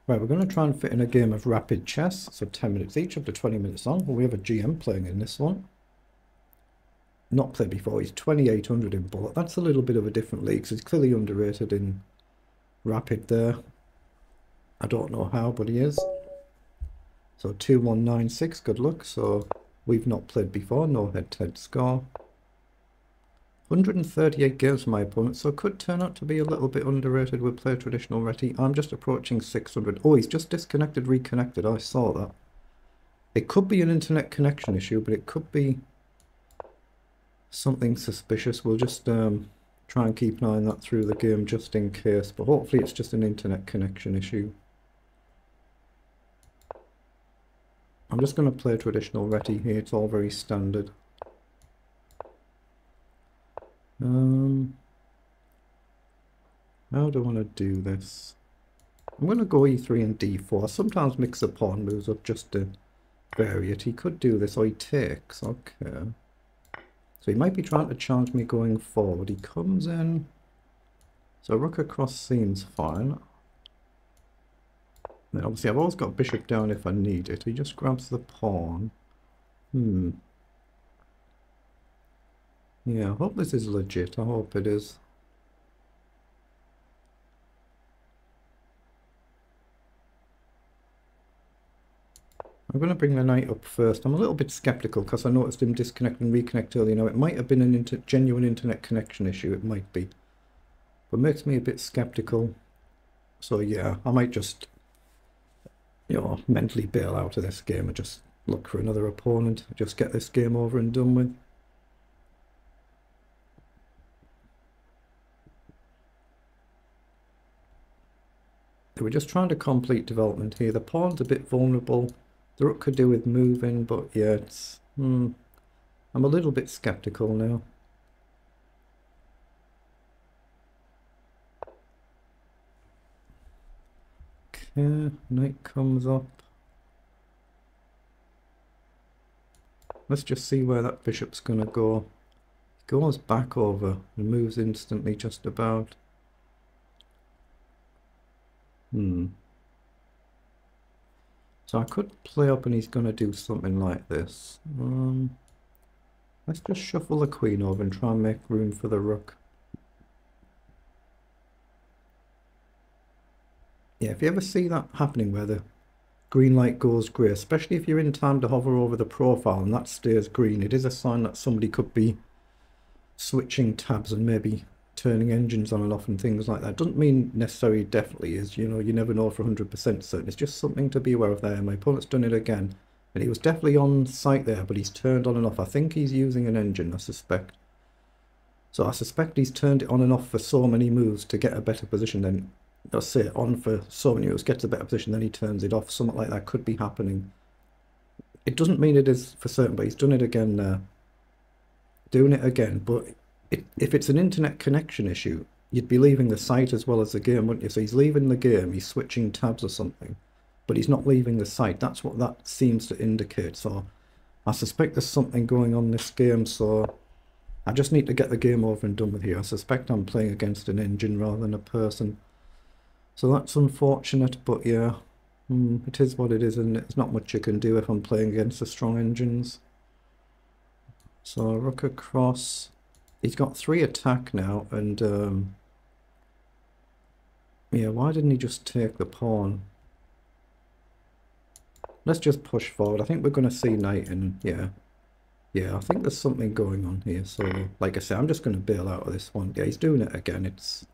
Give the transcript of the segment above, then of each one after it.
Right, we're going to try and fit in a game of rapid chess, so 10 minutes each, up to 20 minutes on. Well, we have a GM playing in this one. Not played before, he's 2800 in bullet. That's a little bit of a different league, so he's clearly underrated in rapid there. I don't know how, but he is. So 2196, good luck. So we've not played before, no head-to-head score. 138 games for my opponent, so it could turn out to be a little bit underrated. We'll play traditional reti. I'm just approaching 600. Oh, he's just disconnected, reconnected. I saw that. It could be an internet connection issue, but it could be something suspicious. We'll just try and keep an eye on that through the game just in case, but hopefully it's just an internet connection issue. I'm just going to play traditional reti here. It's all very standard. How do I want to do this? I'm going to go e3 and d4. I sometimes mix the pawn moves up just to vary it. He could do this, or he takes. Okay. So he might be trying to challenge me going forward. He comes in. So rook across seems fine. Then obviously I've always got bishop down if I need it. He just grabs the pawn. Yeah, I hope this is legit. I hope it is. I'm going to bring the knight up first. I'm a little bit skeptical because I noticed him disconnect and reconnect earlier. Now, it might have been an genuine internet connection issue. It might be. But makes me a bit skeptical. So yeah, I might just, mentally bail out of this game and just look for another opponent. Just get this game over and done with. We're just trying to complete development here. The pawn's a bit vulnerable. The rook could do with moving, but yeah, it's... I'm a little bit skeptical now. Okay, knight comes up. Let's just see where that bishop's gonna go. He goes back over and moves instantly just about. So I could play up and he's going to do something like this. Let's just shuffle the queen over and try and make room for the rook. Yeah, if you ever see that happening where the green light goes grey, especially if you're in time to hover over the profile and that stays green, it is a sign that somebody could be switching tabs and maybe turning engines on and off and things like that. Doesn't mean necessarily definitely is, you never know for 100% certain. It's just something to be aware of there. My opponent's done it again, and he was definitely on site there, but he's turned on and off. I think he's using an engine, I suspect. So I suspect he's turned it on and off for so many moves to get a better position, then let's say on for so many moves, gets a better position, then he turns it off. Something like that could be happening. It doesn't mean it is for certain, but he's done it again there. Doing it again, but if it's an internet connection issue, you'd be leaving the site as well as the game, wouldn't you? So he's leaving the game, he's switching tabs or something, but he's not leaving the site. That's what that seems to indicate. So I suspect there's something going on in this game, so I just need to get the game over and done with here. I suspect I'm playing against an engine rather than a person. So that's unfortunate, but yeah, it is what it is, and there's not much you can do if I'm playing against the strong engines. So rook across. He's got 3 attack now, and yeah, why didn't he just take the pawn? Let's just push forward. I think we're going to see knight, and yeah, I think there's something going on here. So, like I say, I'm just going to bail out of this one. Yeah, he's doing it again. It's,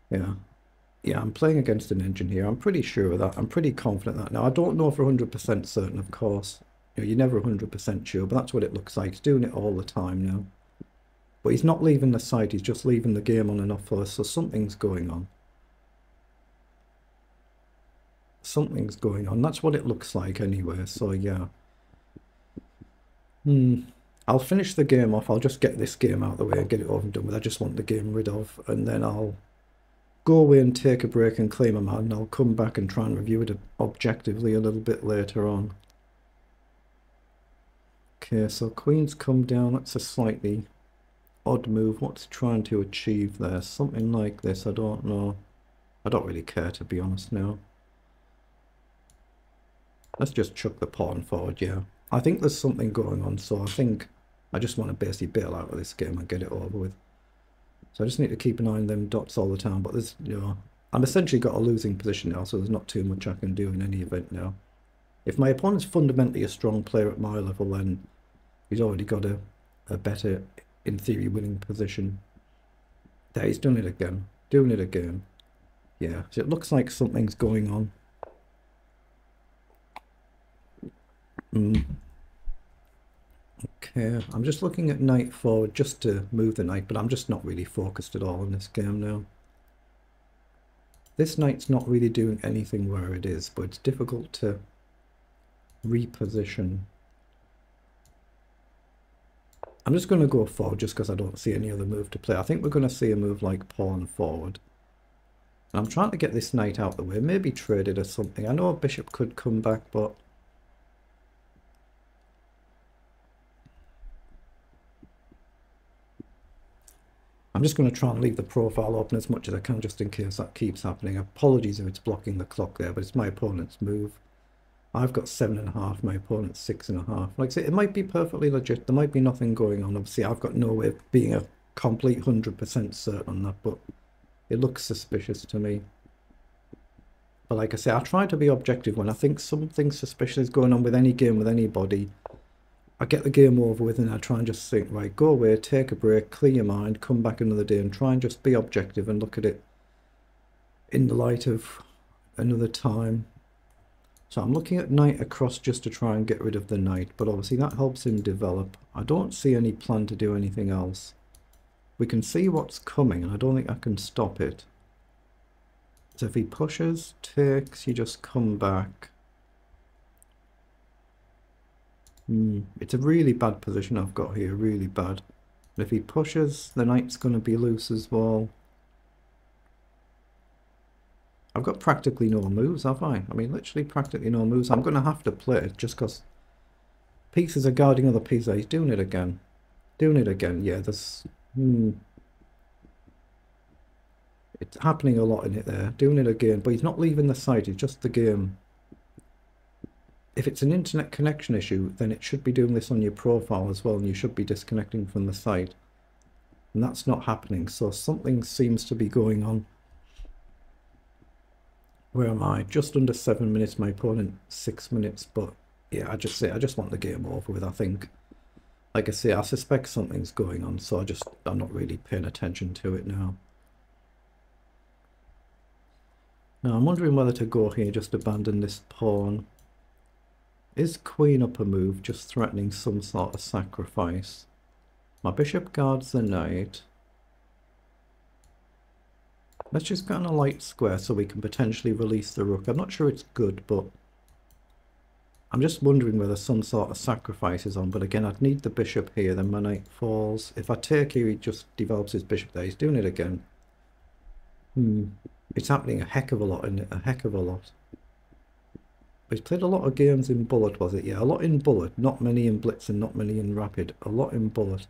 yeah, I'm playing against an engine here. I'm pretty sure of that. I'm pretty confident that. Now, I don't know for 100% certain, of course. You're never 100% sure, but that's what it looks like. He's doing it all the time now. But he's not leaving the site, he's just leaving the game on and off for us, so something's going on. Something's going on, that's what it looks like anyway, so yeah. I'll finish the game off, I'll just get this game out of the way and get it over and done with. I just want the game rid of, and then I'll go away and take a break and claim a man, and I'll come back and try and review it objectively a little bit later on. Okay, so queen's come down, that's a slightly odd move. What's trying to achieve there? Something like this, I don't know. I don't really care, to be honest now. Let's just chuck the pawn forward, yeah. I think there's something going on, so I think I just want to basically bail out of this game and get it over with. So I just need to keep an eye on them dots all the time, but there's, you know, I'm essentially got a losing position now, so there's not too much I can do in any event now. If my opponent's fundamentally a strong player at my level, then he's already got a better, in theory, winning position. There, he's done it again. Doing it again. Yeah, so it looks like something's going on. Okay, I'm just looking at knight forward just to move the knight, but I'm just not really focused at all in this game now. This knight's not really doing anything where it is, but it's difficult to reposition. I'm just going to go forward just because I don't see any other move to play. I think we're going to see a move like pawn forward. And I'm trying to get this knight out the way, maybe trade it or something. I know a bishop could come back, but I'm just going to try and leave the profile open as much as I can just in case that keeps happening. Apologies if it's blocking the clock there, but it's my opponent's move. I've got 7.5, my opponent's 6.5. Like I say, it might be perfectly legit. There might be nothing going on. Obviously, I've got no way of being a complete 100% certain on that, but it looks suspicious to me. But like I say, I try to be objective when I think something suspicious is going on with any game, with anybody. I get the game over with and I try and just think, right, go away, take a break, clear your mind, come back another day and try and just be objective and look at it in the light of another time. So I'm looking at knight across just to try and get rid of the knight, but obviously that helps him develop. I don't see any plan to do anything else. We can see what's coming and I don't think I can stop it. So if he pushes, takes, you just come back. It's a really bad position I've got here, really bad. And if he pushes, the knight's going to be loose as well. I've got practically no moves, have I? I mean, literally practically no moves. I'm going to have to play it just because pieces are guarding other pieces. He's doing it again. Doing it again. Yeah, there's... It's happening a lot in it there. Doing it again. But he's not leaving the site. It's just the game. If it's an internet connection issue, then it should be doing this on your profile as well. And you should be disconnecting from the site. And that's not happening. So something seems to be going on. Where am I? Just under 7 minutes. My opponent 6 minutes. But yeah, I just want the game over with. I think, like I say, I suspect something's going on. So I'm not really paying attention to it now. Now I'm wondering whether to go here, just abandon this pawn. Is queen up a move, just threatening some sort of sacrifice? My bishop guards the knight. Let's just get on a light square so we can potentially release the rook. I'm not sure it's good, but I'm just wondering whether some sort of sacrifice is on. But again, I'd need the bishop here, then my knight falls. If I take here, he just develops his bishop there. He's doing it again. It's happening a heck of a lot, isn't it? A heck of a lot. He's played a lot of games in bullet, was it? Yeah, a lot in bullet. Not many in blitz and not many in rapid. A lot in bullet.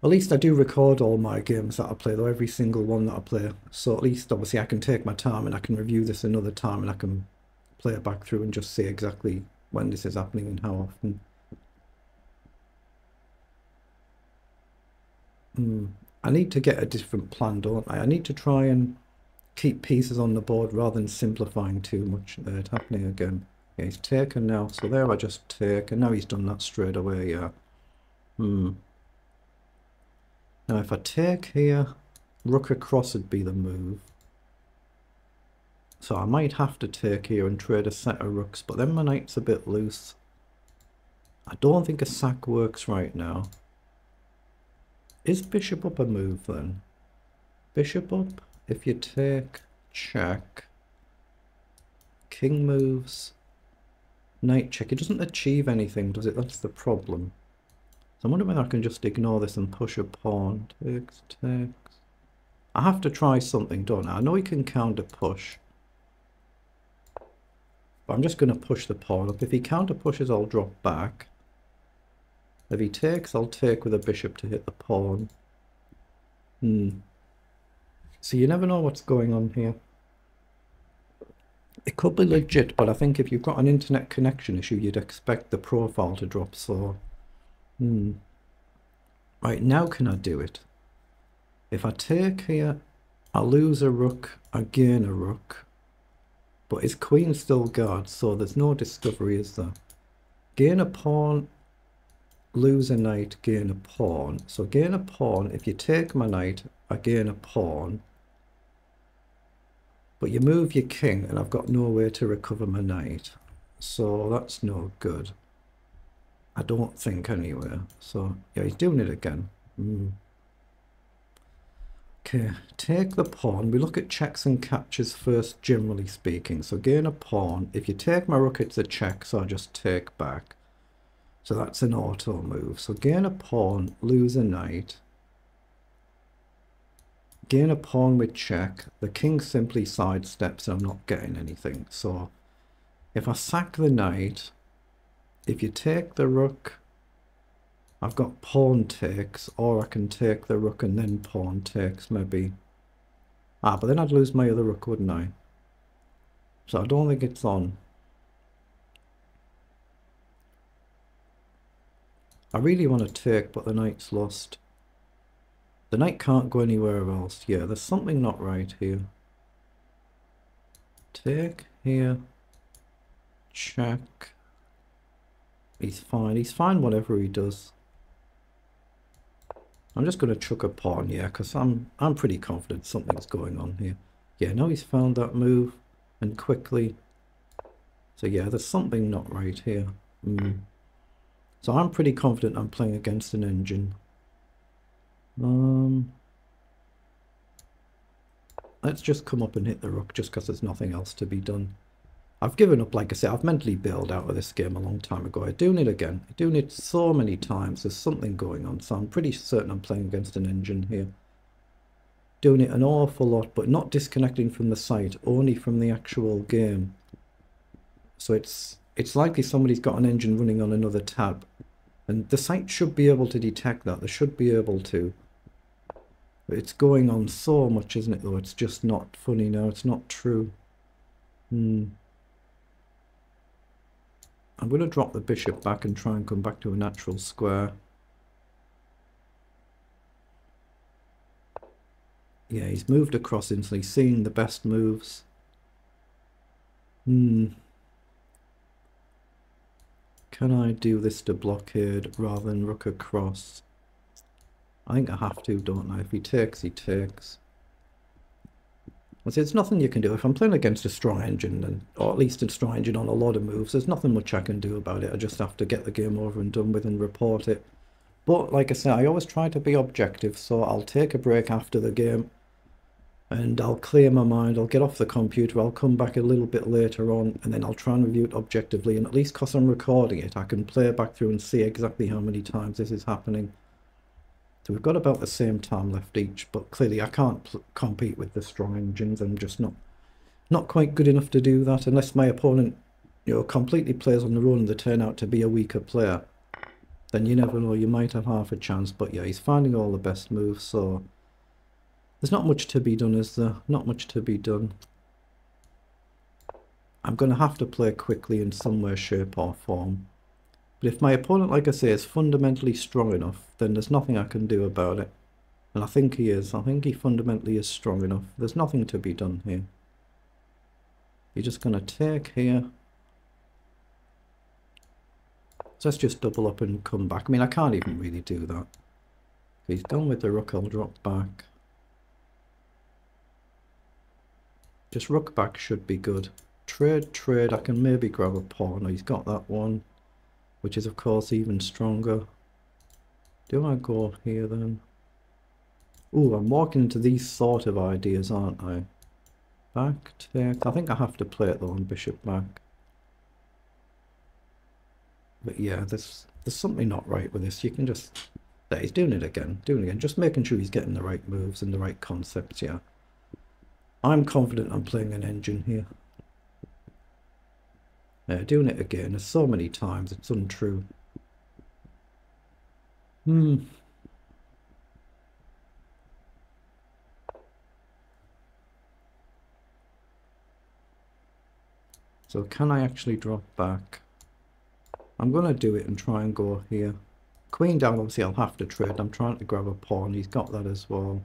At least I do record all my games that I play, though, every single one that I play. So at least, obviously, I can take my time and I can review this another time and I can play it back through and just see exactly when this is happening and how often. I need to get a different plan, don't I? I need to try and keep pieces on the board rather than simplifying too much. There, it's happening again. Yeah, he's taken now. So there I just take, and now he's done that straight away, yeah. Now if I take here, rook across would be the move. So I might have to take here and trade a set of rooks, but then my knight's a bit loose. I don't think a sack works right now. Is bishop up a move then? Bishop up, if you take, check. King moves. Knight check. It doesn't achieve anything, does it? That's the problem. So I wonder whether I can just ignore this and push a pawn. Takes, takes. I have to try something, don't I? I know he can counter push. But I'm just going to push the pawn up. If he counter pushes, I'll drop back. If he takes, I'll take with a bishop to hit the pawn. So you never know what's going on here. It could be legit, but I think if you've got an internet connection issue, you'd expect the profile to drop, so... Right, now can I do it? If I take here, I lose a rook, I gain a rook. But his queen still guards, so there's no discovery, is there? Gain a pawn, lose a knight, gain a pawn. So gain a pawn, if you take my knight, I gain a pawn. But you move your king, and I've got no way to recover my knight. So that's no good. I don't think, anyway. So, yeah, he's doing it again. Okay, take the pawn. We look at checks and captures first, generally speaking. So gain a pawn. If you take my rook, it's a check, so I just take back. So that's an auto move. So gain a pawn, lose a knight. Gain a pawn with check. The king simply sidesteps and I'm not getting anything. So if I sack the knight, if you take the rook, I've got pawn takes, or I can take the rook and then pawn takes, maybe. But then I'd lose my other rook, wouldn't I? So I don't think it's on. I really want to take, but the knight's lost. The knight can't go anywhere else. Yeah, there's something not right here. Take here. Check. He's fine. He's fine whatever he does. I'm just going to chuck a pawn, yeah, because I'm pretty confident something's going on here. Yeah, now he's found that move, and quickly. So yeah, there's something not right here. So I'm pretty confident I'm playing against an engine. Let's just come up and hit the rook just because there's nothing else to be done. I've given up, like I said, I've mentally bailed out of this game a long time ago. I'm doing it again. I'm doing it so many times. There's something going on, so I'm pretty certain I'm playing against an engine here. Doing it an awful lot, but not disconnecting from the site, only from the actual game. So it's likely somebody's got an engine running on another tab. And the site should be able to detect that. They should be able to. But it's going on so much, isn't it, though? It's just not funny now. It's not true. I'm going to drop the bishop back and try and come back to a natural square. Yeah, he's moved across instantly, seeing the best moves. Can I do this to blockade rather than rook across? I think I have to, don't I? If he takes, he takes. Well, see, there's nothing you can do. If I'm playing against a strong engine, or at least a strong engine on a lot of moves, there's nothing much I can do about it. I just have to get the game over and done with and report it. But, like I said, I always try to be objective, so I'll take a break after the game. And I'll clear my mind, I'll get off the computer, I'll come back a little bit later on, and then I'll try and review it objectively. And at least because I'm recording it, I can play back through and see exactly how many times this is happening. So we've got about the same time left each, but clearly I can't compete with the strong engines. I'm just not quite good enough to do that, unless my opponent, completely plays on their own and they turn out to be a weaker player. Then you never know, you might have half a chance. But yeah, he's finding all the best moves, so there's not much to be done, is there? Not much to be done. I'm going to have to play quickly in some way, shape or form. But if my opponent, like I say, is fundamentally strong enough, then there's nothing I can do about it. And I think he is. I think he fundamentally is strong enough. There's nothing to be done here. You're just going to take here. So let's just double up and come back. I mean, I can't even really do that. If he's done with the rook, I'll drop back. Just rook back should be good. Trade, I can maybe grab a pawn. He's got that one, which is of course even stronger. Do I go here then? Ooh, I'm walking into these sort of ideas, aren't I? Back, take. I think I have to play it though on bishop back. But yeah, there's something not right with this. You can just... There, he's doing it again. Just making sure he's getting the right moves and the right concepts, yeah. I'm confident I'm playing an engine here. Doing it again. There's so many times it's untrue. So can I actually drop back? I'm going to do it and try and go here. Queen down, obviously I'll have to trade. I'm trying to grab a pawn. He's got that as well.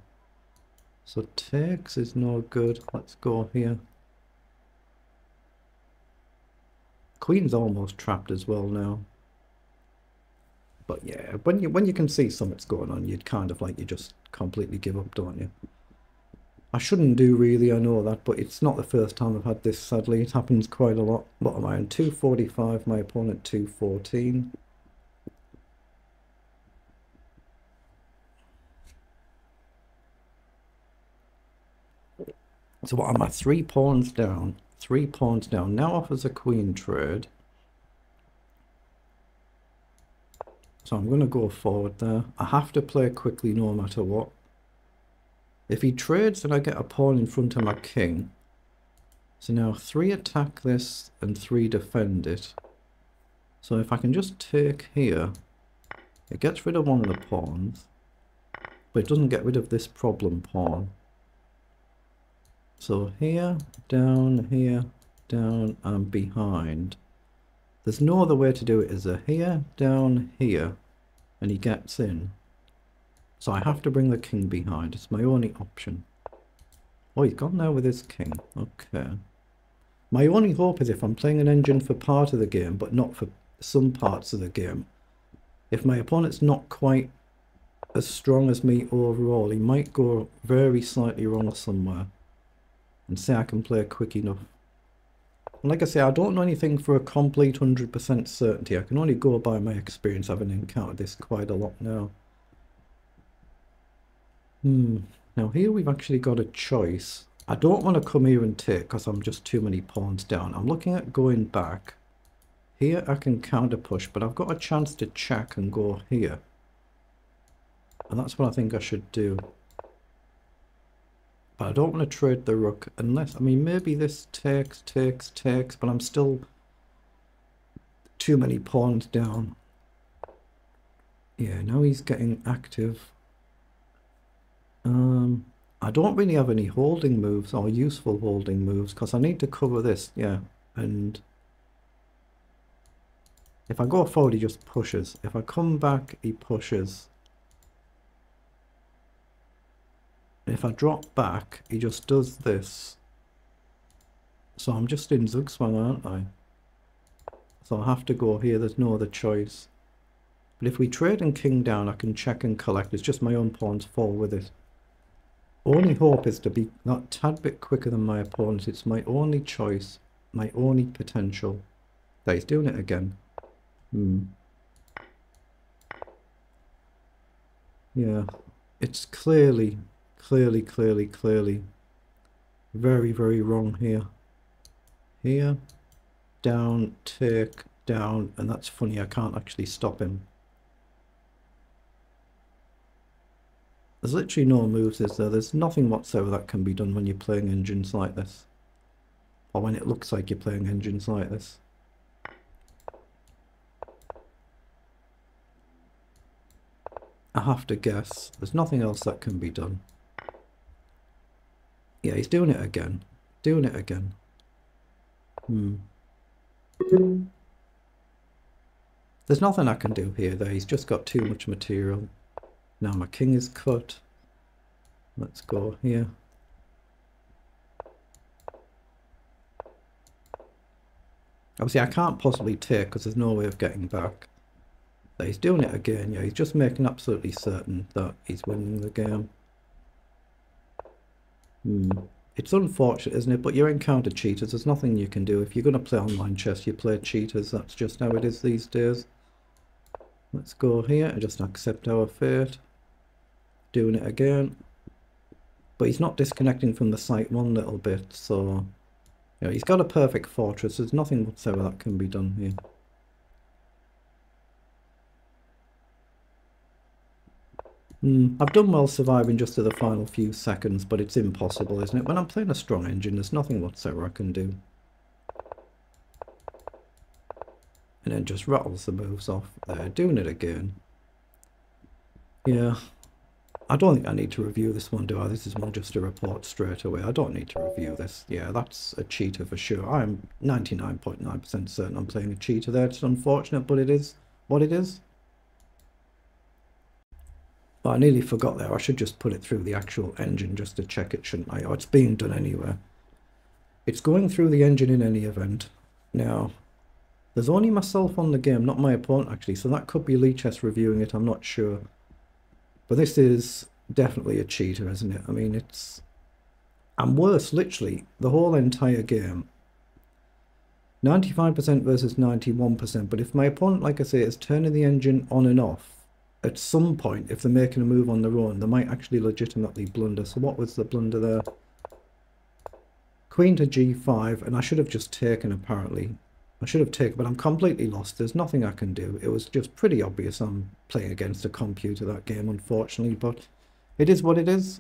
So takes is no good. Let's go here. Queen's almost trapped as well now. But yeah, when you can see something's going on, you'd kind of like, you just completely give up, don't you? I shouldn't do really, I know that, but it's not the first time I've had this, sadly. It happens quite a lot. What am I on? 245, my opponent 214. So what am I? 3 pawns down. 3 pawns down. Now offers a queen trade. So I'm going to go forward there. I have to play quickly no matter what. If he trades, then I get a pawn in front of my king. So now 3 attack this and 3 defend it. So if I can just take here, it gets rid of one of the pawns, but it doesn't get rid of this problem pawn. So here, down, and behind. There's no other way to do it, is there? Here, down, here, and he gets in. So I have to bring the king behind. It's my only option. Oh, he's gone now with his king. Okay. My only hope is if I'm playing an engine for part of the game, but not for some parts of the game. If my opponent's not quite as strong as me overall, he might go very slightly wrong somewhere. And say I can play quick enough. And like I say, I don't know anything for a complete 100% certainty. I can only go by my experience, having encountered this quite a lot now. Now here we've actually got a choice. I don't want to come here and take because I'm just too many pawns down. I'm looking at going back. Here I can counter push, but I've got a chance to check and go here. And that's what I think I should do. But I don't want to trade the rook unless, I mean, maybe this takes, but I'm still too many pawns down. Yeah, now he's getting active. I don't really have any holding moves or useful holding moves because I need to cover this, yeah. And if I go forward, he just pushes. If I come back, he pushes. If I drop back, he just does this. So I'm just in Zugzwang, aren't I? So I have to go here. There's no other choice. But if we trade and king down, I can check and collect. It's just my own pawns fall with it. Only hope is to be that tad bit quicker than my opponent. It's my only choice. My only potential. There, he's doing it again. Yeah. It's clearly very, very wrong here. Here, down, take, down, and that's funny, I can't actually stop him. There's literally no moves, is there? There's nothing whatsoever that can be done when you're playing engines like this. Or when it looks like you're playing engines like this. I have to guess. There's nothing else that can be done. Yeah, he's doing it again. Doing it again. There's nothing I can do here, though. He's just got too much material. Now my king is cut. Let's go here. Obviously, I can't possibly take because there's no way of getting back. But he's doing it again. Yeah, he's just making absolutely certain that he's winning the game. It's unfortunate, isn't it? But you encounter cheaters. There's nothing you can do. If you're going to play online chess, you play cheaters. That's just how it is these days. Let's go here and just accept our fate. Doing it again. But he's not disconnecting from the site one little bit, so... Yeah, he's got a perfect fortress. There's nothing whatsoever that can be done here. I've done well surviving just to the final few seconds, but it's impossible, isn't it? When I'm playing a strong engine, there's nothing whatsoever I can do. And then just rattles the moves off there, doing it again. Yeah, I don't think I need to review this one, do I? This is more just a report straight away. I don't need to review this. Yeah, that's a cheater for sure. I'm 99.9% certain I'm playing a cheater there. It's unfortunate, but it is what it is. Well, I nearly forgot there. I should just put it through the actual engine just to check it, shouldn't I? Oh, it's being done anyway. It's going through the engine in any event. Now, there's only myself on the game, not my opponent actually, so that could be lichess reviewing it, I'm not sure. But this is definitely a cheater, isn't it? I mean, it's... And worse, literally, the whole entire game. 95% versus 91%, but if my opponent, like I say, is turning the engine on and off, at some point, if they're making a move on their own, they might actually legitimately blunder. So what was the blunder there? Queen to g5, and I should have just taken, apparently. I should have taken, but I'm completely lost. There's nothing I can do. It was just pretty obvious I'm playing against a computer that game, unfortunately, but it is what it is.